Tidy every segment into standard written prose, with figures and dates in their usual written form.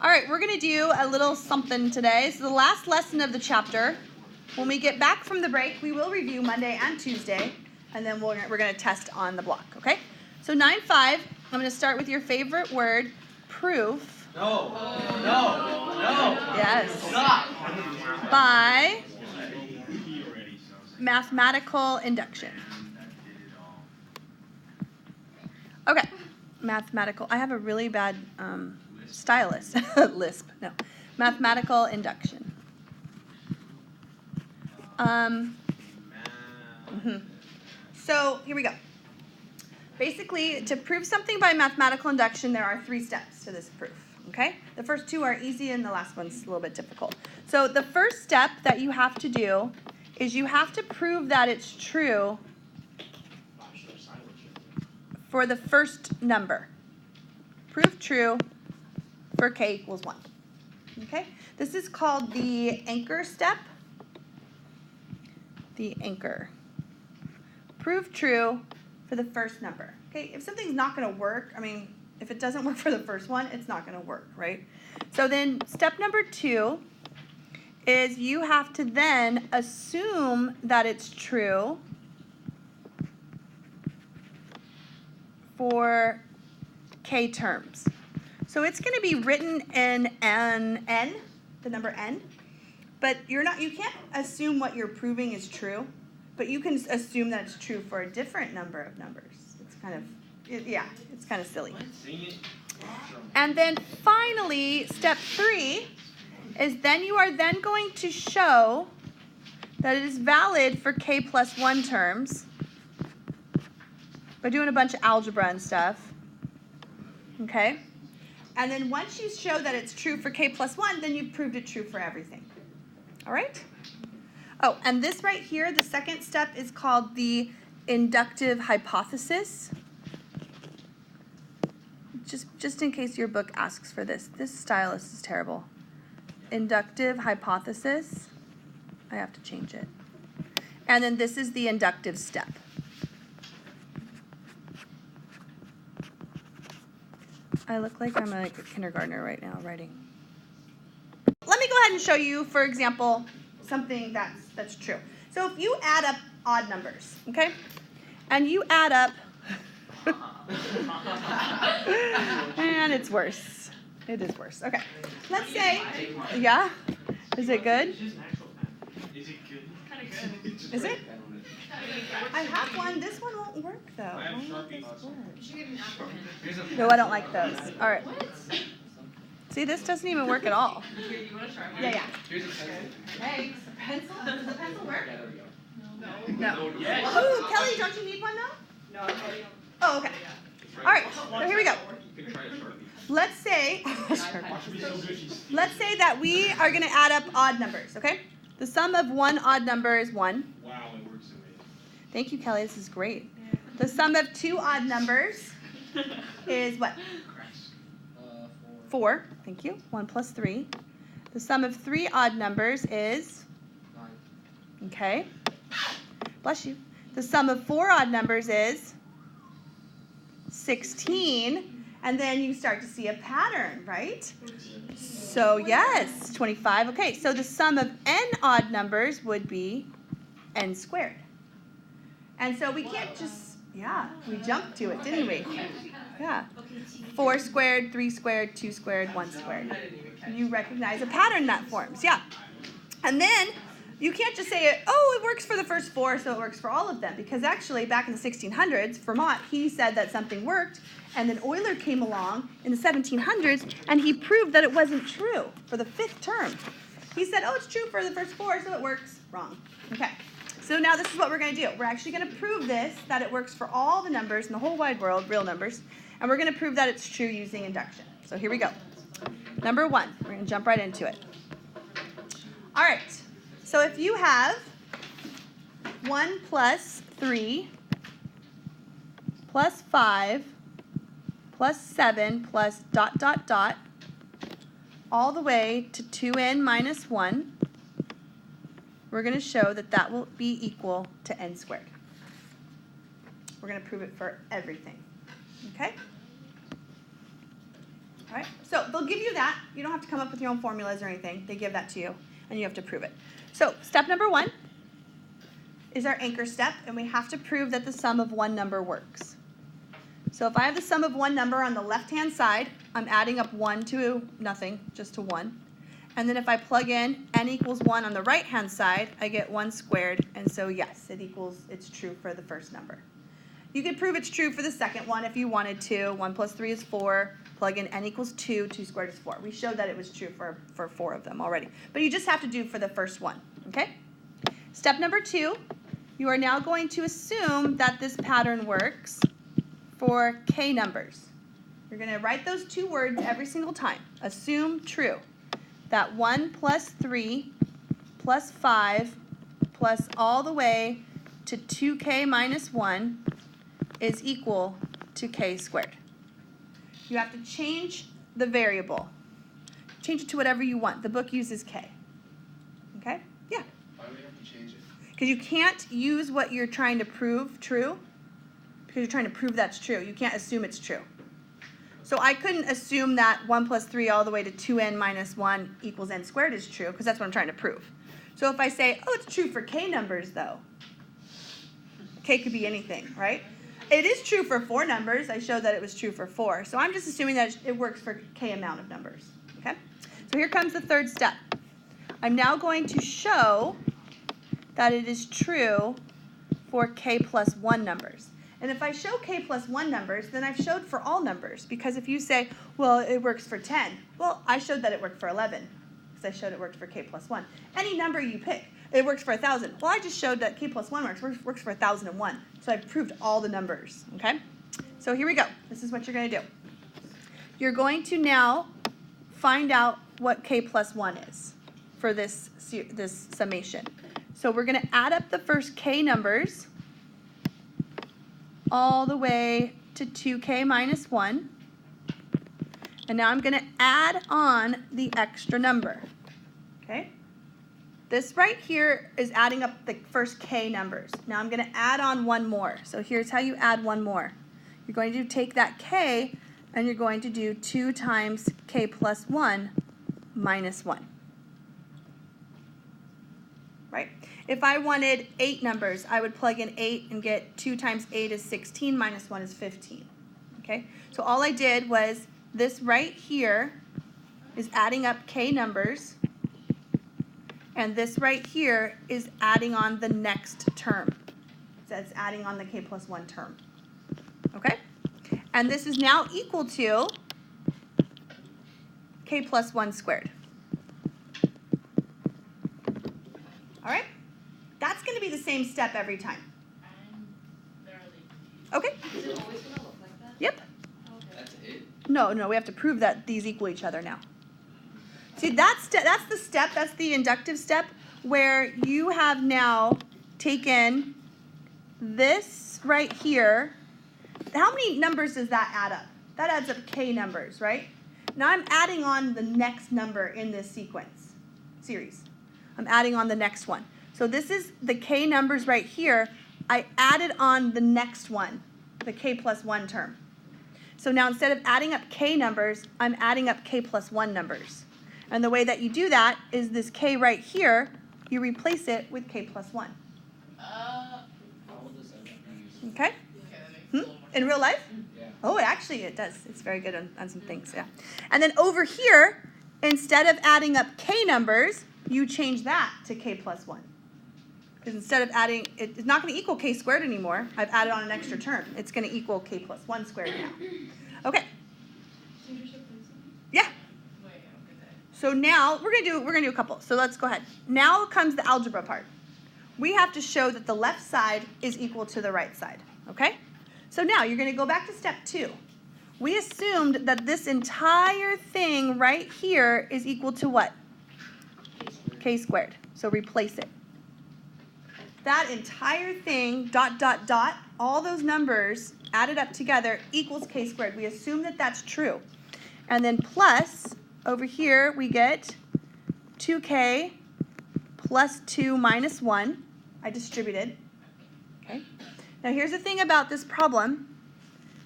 All right, we're going to do a little something today. This is the last lesson of the chapter. When we get back from the break, we will review Monday and Tuesday, and then we're going to test on the block, okay? So 9-5, I'm going to start with your favorite word, proof. No. Yes. Stop. By mathematical induction. Okay, mathematical. I have a really bad stylus, lisp, no. Mathematical induction. So here we go. Basically, to prove something by mathematical induction, there are 3 steps to this proof, okay? The first 2 are easy and the last one's a little bit difficult. So the first step that you have to do is you have to prove that it's true for the first number. Prove true for k equals 1, okay? This is called the anchor step. The anchor. Prove true for the first number. Okay, if something's not going to work, I mean, if it doesn't work for the first one, it's not going to work, right? So then step number 2 is you have to then assume that it's true for k terms. So it's going to be written in n, the number n, but you can't assume what you're proving is true. But you can assume that it's true for a different number of numbers. It's kind of, it's kind of silly. And then finally, step 3 is then you are then going to show that it is valid for k plus 1 terms by doing a bunch of algebra and stuff. Okay? And then once you show that it's true for k plus 1, then you've proved it true for everything. All right? Oh, and this right here, the second step is called the inductive hypothesis. Just in case your book asks for this. This stylus is terrible. Inductive hypothesis. I have to change it. And then this is the inductive step. I look like I'm like a kindergartner right now writing. Let me go ahead and show you, for example, something that's true. So if you add up odd numbers, okay, and you add up, and it's worse. It is worse. Okay, let's say, yeah, is it good? Is it good? Kind of good. Is it? I have one. This one won't work though. I have Why won't Sharpie. this work? You should get an apple pen. No, I don't like those. All right. What? See, this doesn't even work at all. Here, you want to try one? Yeah. Here's a pencil. Thanks. A pencil? Does the pencil work? No. No. Yes. Ooh, Kelly, don't you need one though? No, I'm holding them. Oh, okay. All right. So here we go. You can try a Sharpie. Let's say, let's say that we are going to add up odd numbers, okay? The sum of one odd number is 1. Wow, it works amazing. Thank you, Kelly. This is great. The sum of 2 odd numbers is what? 4. Thank you. 1 plus 3. The sum of 3 odd numbers is? 9. Okay. Bless you. The sum of 4 odd numbers is? 16. And then you start to see a pattern, right? So yes, 25. Okay, so the sum of n odd numbers would be n squared. And so we can't just, we jumped to it, didn't we? Yeah. 4 squared, 3 squared, 2 squared, 1 squared. You recognize a pattern that forms, yeah. And then you can't just say, it works for the first 4, so it works for all of them. Because actually, back in the 1600s, Fermat, he said that something worked. And then Euler came along in the 1700s, and he proved that it wasn't true for the 5th term. He said, it's true for the first 4, so it works. Wrong. Okay. So now this is what we're going to do. We're actually going to prove this, that it works for all the numbers in the whole wide world, real numbers. And we're going to prove that it's true using induction. So here we go. Number 1. We're going to jump right into it. All right. So if you have 1 plus 3 plus 5 plus 7 plus ... all the way to 2n minus 1, we're going to show that that will be equal to n squared. We're going to prove it for everything. Okay? All right, so they'll give you that. You don't have to come up with your own formulas or anything. They give that to you, and you have to prove it. So step number 1 is our anchor step, and we have to prove that the sum of one number works. So if I have the sum of one number on the left-hand side, I'm adding up 1 to nothing, just to 1. And then if I plug in n equals 1 on the right-hand side, I get 1 squared, and so yes, it's true for the first number. You could prove it's true for the second one if you wanted to. 1 plus 3 is 4. Plug in n equals 2. 2 squared is 4. We showed that it was true for 4 of them already. But you just have to do for the first one, okay? Step number 2, you are now going to assume that this pattern works for k numbers. You're going to write those 2 words every single time. Assume true. That 1 plus 3 plus 5 plus all the way to 2k minus 1 is equal to k squared. You have to change the variable. Change it to whatever you want. The book uses k. Okay? Yeah. Why do we have to change it? Because you can't use what you're trying to prove true, because you're trying to prove that's true. You can't assume it's true. So I couldn't assume that 1 plus 3 all the way to 2n minus 1 equals n squared is true, because that's what I'm trying to prove. So if I say, oh, it's true for k numbers, though. K could be anything, right? It is true for 4 numbers. I showed that it was true for 4. So I'm just assuming that it works for k amount of numbers. Okay? So here comes the third step. I'm now going to show that it is true for k plus 1 numbers. And if I show k plus 1 numbers, then I've showed for all numbers. Because if you say, well, it works for 10, well, I showed that it worked for 11. Because I showed it worked for k plus 1. Any number you pick, it works for 1,000. Well, I just showed that k plus 1 works for 1,001. So I've proved all the numbers. Okay? So here we go. This is what you're going to do. You're going to now find out what k plus 1 is for this summation. So we're going to add up the first k numbers all the way to 2k minus 1. And now I'm going to add on the extra number. Okay? This right here is adding up the first k numbers. Now I'm going to add on one more. So here's how you add one more. You're going to take that k and you're going to do 2 times k plus 1 minus 1. Right? If I wanted 8 numbers, I would plug in 8 and get 2 times 8 is 16 minus 1 is 15. Okay? So all I did was this right here is adding up k numbers, and this right here is adding on the next term. So it's adding on the k plus 1 term. Okay? And this is now equal to k plus 1 squared. All right? That's going to be the same step every time. I'm thoroughly confused. Okay? Is it always going to look like that? Yep. Okay. That's it? No, we have to prove that these equal each other now. See, that's the step, that's the inductive step, where you have now taken this right here. How many numbers does that add up? That adds up k numbers, right? Now I'm adding on the next number in this series. I'm adding on the next one. So this is the k numbers right here. I added on the next one, the k plus 1 term. So now instead of adding up k numbers, I'm adding up k plus 1 numbers. And the way that you do that is this k right here, you replace it with k plus 1. How old does that use? Okay? Okay, that makes a little more In real life? Yeah. Oh, it does. It's very good on some things, yeah. And then over here, instead of adding up k numbers, you change that to k plus 1. Because instead of adding, it's not going to equal k squared anymore. I've added on an extra term. It's going to equal k plus 1 squared now. Okay. Yeah. Wait, okay. So now we're gonna do a couple. So let's go ahead. Now comes the algebra part. We have to show that the left side is equal to the right side. Okay? So now you're gonna go back to step 2. We assumed that this entire thing right here is equal to what? K squared. So replace it. That entire thing, dot, dot, dot, all those numbers added up together equals k squared. We assume that that's true. And then plus, over here, we get 2k plus 2 minus 1. I distributed. Okay. Now here's the thing about this problem.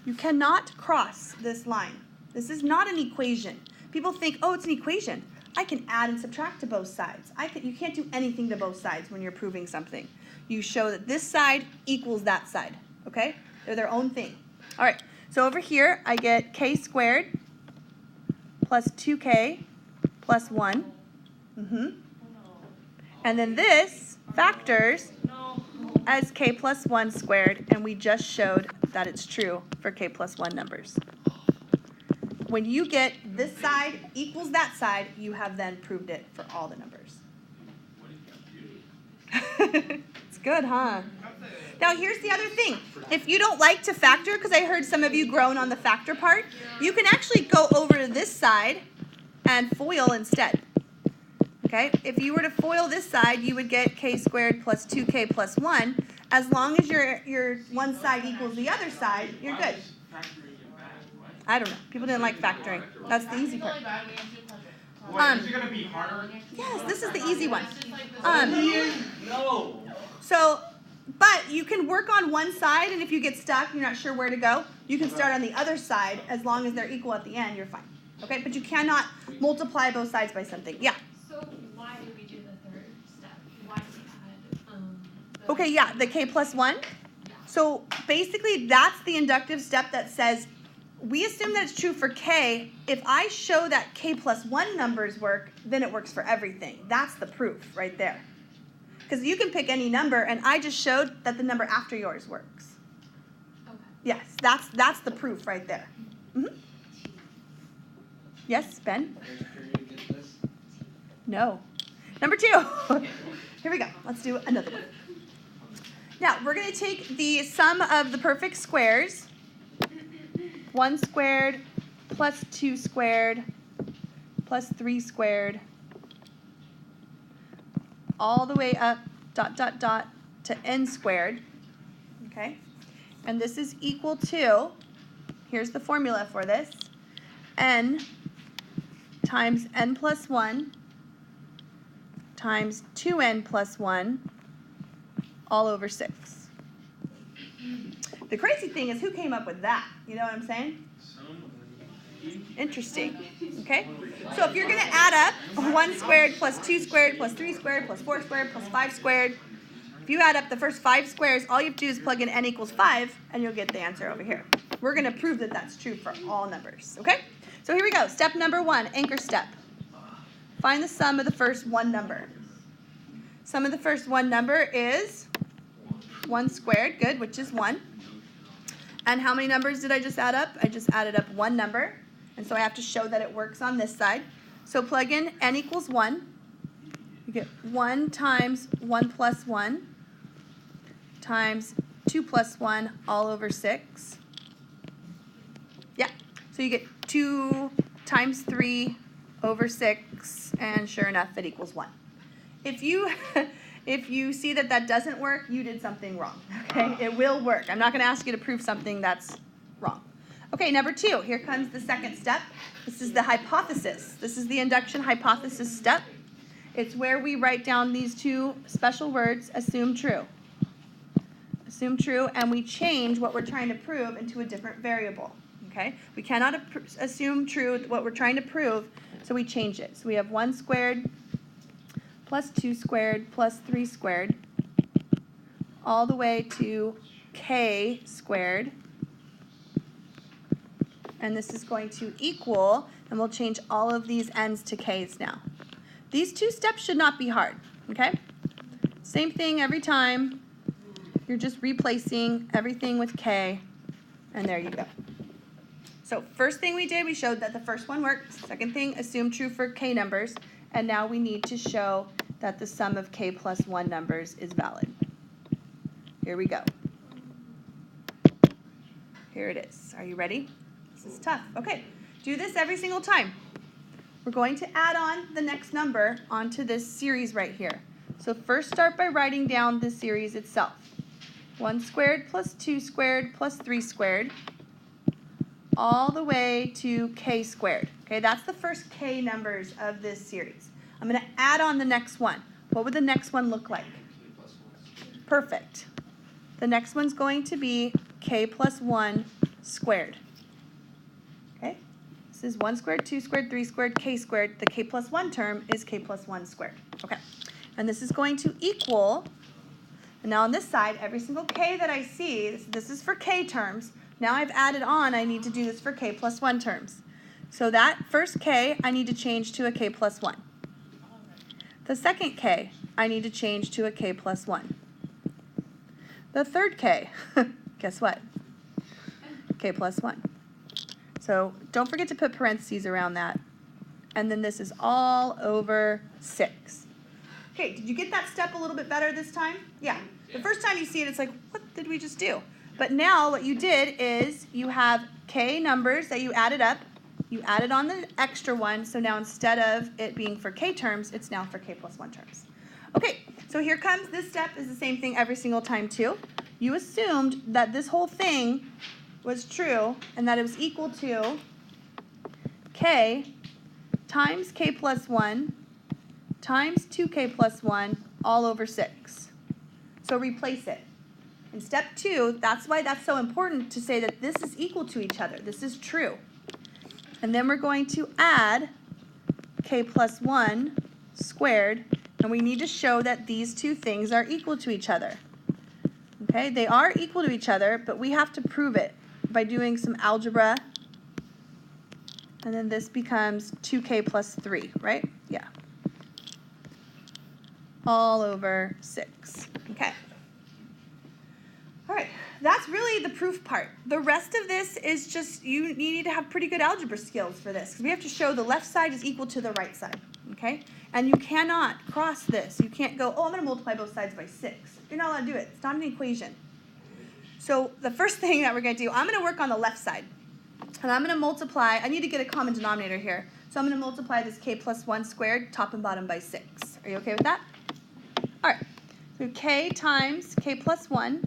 You cannot cross this line. This is not an equation. People think, oh, it's an equation. I can add and subtract to both sides. You can't do anything to both sides when you're proving something. You show that this side equals that side, okay? They're their own thing. All right, so over here, I get k squared plus 2k plus 1. And then this factors as k plus 1 squared, and we just showed that it's true for k plus 1 numbers. When you get this side equals that side, you have then proved it for all the numbers. It's good, huh? Now here's the other thing. If you don't like to factor, because I heard some of you groan on the factor part, you can actually go over to this side and FOIL instead. Okay? If you were to FOIL this side, you would get k squared plus 2k plus 1. As long as your one side equals the other side, you're good. I don't know. People didn't like factoring. That's the easy part. Is it gonna be harder? Yes, this is the easy one. No. So, but you can work on one side, and if you get stuck, you're not sure where to go, you can start on the other side. As long as they're equal at the end, you're fine. Okay? But you cannot multiply both sides by something. Yeah? So why do we do the third step? Why do we add Okay, yeah, the k plus 1. So basically, that's the inductive step that says, we assume that it's true for k. If I show that k plus 1 numbers work, then it works for everything. That's the proof right there. Because you can pick any number, and I just showed that the number after yours works. Okay. Yes, that's the proof right there. Yes, Ben? No. Number 2. Here we go. Let's do another one. Now, we're going to take the sum of the perfect squares. 1 squared plus 2 squared plus 3 squared all the way up to n squared. Okay? And this is equal to, here's the formula for this, n times n plus 1 times 2n plus 1 all over 6. The crazy thing is, who came up with that? You know what I'm saying? Interesting. Okay? So if you're going to add up 1 squared plus 2 squared plus 3 squared plus 4 squared plus 5 squared, if you add up the first 5 squares, all you have to do is plug in n equals 5, and you'll get the answer over here. We're going to prove that that's true for all numbers. Okay? So here we go. Step number 1, anchor step. Find the sum of the first one number. Sum of the first one number is 1 squared, good, which is 1. And how many numbers did I just add up? I just added up one number, and so I have to show that it works on this side. So plug in n equals 1. You get 1 times 1 plus 1 times 2 plus 1 all over 6. Yeah, so you get 2 times 3 over 6, and sure enough, it equals 1. If you see that that doesn't work, you did something wrong, okay? It will work. I'm not going to ask you to prove something that's wrong. Okay, number 2. Here comes the second step. This is the hypothesis. This is the induction hypothesis step. It's where we write down these two special words, assume true. Assume true, and we change what we're trying to prove into a different variable, okay? We cannot assume true what we're trying to prove, so we change it. So we have 1 squared plus 2 squared plus 3 squared, all the way to k squared. And this is going to equal, and we'll change all of these n's to k's now. These two steps should not be hard, okay? Same thing every time. You're just replacing everything with k, and there you go. So first thing we did, we showed that the first one works. Second thing, assume true for k numbers. And now we need to show that the sum of k plus 1 numbers is valid. Here we go. Here it is. Are you ready? This is tough. Okay, do this every single time. We're going to add on the next number onto this series right here. So first start by writing down the series itself. 1 squared plus 2 squared plus 3 squared, all the way to k squared. Okay, that's the first k numbers of this series. I'm going to add on the next one. What would the next one look like? Perfect. The next one's going to be k plus 1 squared. Okay? This is 1 squared, 2 squared, 3 squared, k squared. The k plus 1 term is k plus 1 squared. Okay. And this is going to equal, and now on this side, every single k that I see, this is for k terms. Now I've added on, I need to do this for k plus 1 terms. So that first k, I need to change to a k plus 1. The second k, I need to change to a k plus 1. The third k, guess what? K plus 1. So don't forget to put parentheses around that. And then this is all over 6. Okay, did you get that step a little bit better this time? Yeah. The first time you see it, it's like, what did we just do? But now what you did is you have k numbers that you added up. You added on the extra one, so now instead of it being for k terms, it's now for k plus 1 terms. Okay, so here comes, this step is the same thing every single time too. You assumed that this whole thing was true and that it was equal to k times k plus 1 times 2k plus 1 all over 6. So replace it. In step 2, that's why that's so important to say that this is equal to each other. This is true. And then we're going to add k plus 1 squared, and we need to show that these two things are equal to each other. Okay, they are equal to each other, but we have to prove it by doing some algebra. And then this becomes 2k plus 3, right? Yeah. All over 6. Okay. All right, that's really the proof part. The rest of this is just, you need to have pretty good algebra skills for this, because we have to show the left side is equal to the right side, okay? And you cannot cross this. You can't go, oh, I'm going to multiply both sides by 6. You're not allowed to do it. It's not an equation. So the first thing that we're going to do, I'm going to work on the left side. And I'm going to multiply, I need to get a common denominator here. So I'm going to multiply this k plus 1 squared, top and bottom, by 6. Are you okay with that? All right. So k times k plus 1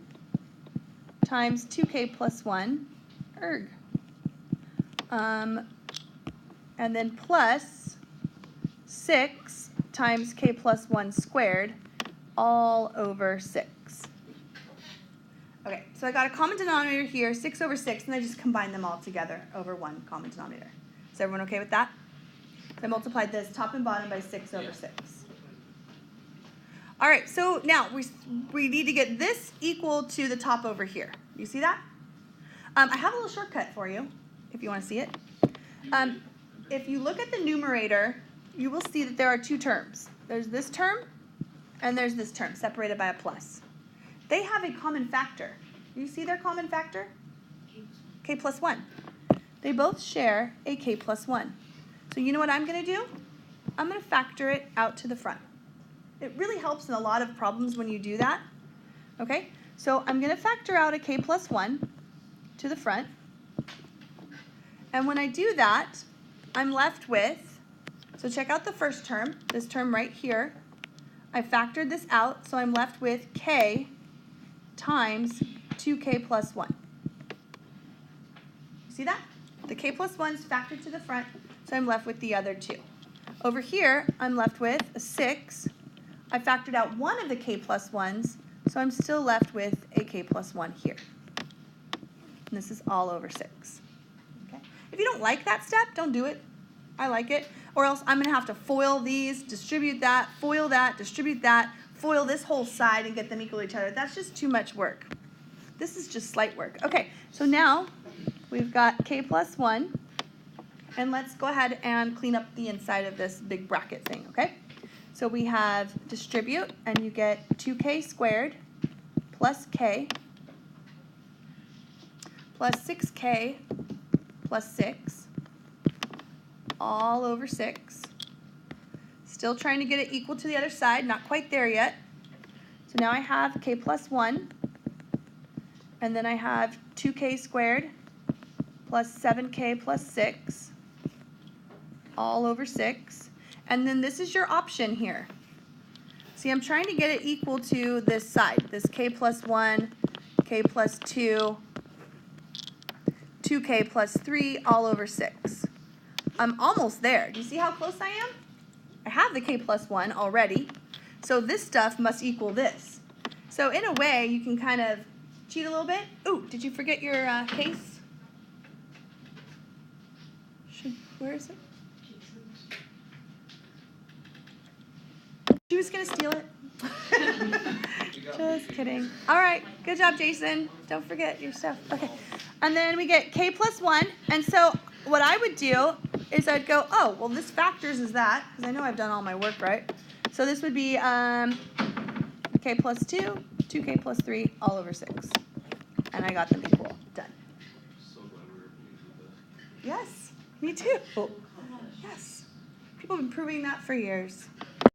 times 2k plus 1, erg. And then plus 6 times k plus 1 squared, all over 6. Okay, so I got a common denominator here, 6 over 6, and I just combine them all together over one common denominator. Is everyone okay with that? So I multiplied this top and bottom by 6 over 6. All right, so now we need to get this equal to the top over here. You see that? I have a little shortcut for you, if you want to see it. If you look at the numerator, you will see that there are two terms. There's this term, and there's this term, separated by a plus. They have a common factor. Do you see their common factor? K plus 1. They both share a k plus 1. So you know what I'm going to do? I'm going to factor it out to the front. It really helps in a lot of problems when you do that. Okay, so I'm going to factor out a k plus 1 to the front. And when I do that, I'm left with, so check out the first term, this term right here. I factored this out, so I'm left with k times 2k plus 1. You see that? The k plus 1 is factored to the front, so I'm left with the other two. Over here, I'm left with a 6. I factored out one of the k plus 1s, so I'm still left with a k plus 1 here. And this is all over 6. Okay? If you don't like that step, don't do it. I like it. Or else I'm going to have to FOIL these, distribute that, FOIL that, distribute that, FOIL this whole side and get them equal to each other. That's just too much work. This is just slight work. Okay, so now we've got k plus 1. And let's go ahead and clean up the inside of this big bracket thing, okay? So we have distribute, and you get 2k squared plus k plus 6k plus 6 all over 6. Still trying to get it equal to the other side, not quite there yet. So now I have k plus 1, and then I have 2k squared plus 7k plus 6 all over 6. And then this is your option here. See, I'm trying to get it equal to this side, this k plus 1, k plus 2, 2k plus 3 all over 6. I'm almost there. Do you see how close I am? I have the k plus 1 already, so this stuff must equal this. So in a way, you can kind of cheat a little bit. Ooh, did you forget your case? Where is it? She was gonna steal it. Just kidding. All right, good job, Jason. Don't forget your stuff. Okay, and then we get k plus 1. And so what I would do is I'd go, oh, well, this factors is that, because I know I've done all my work, right? So this would be k plus 2, 2k plus 3, all over 6. And I got them equal. Done. So glad we were pleased with that. Yes, me too. Yes. People have been proving that for years.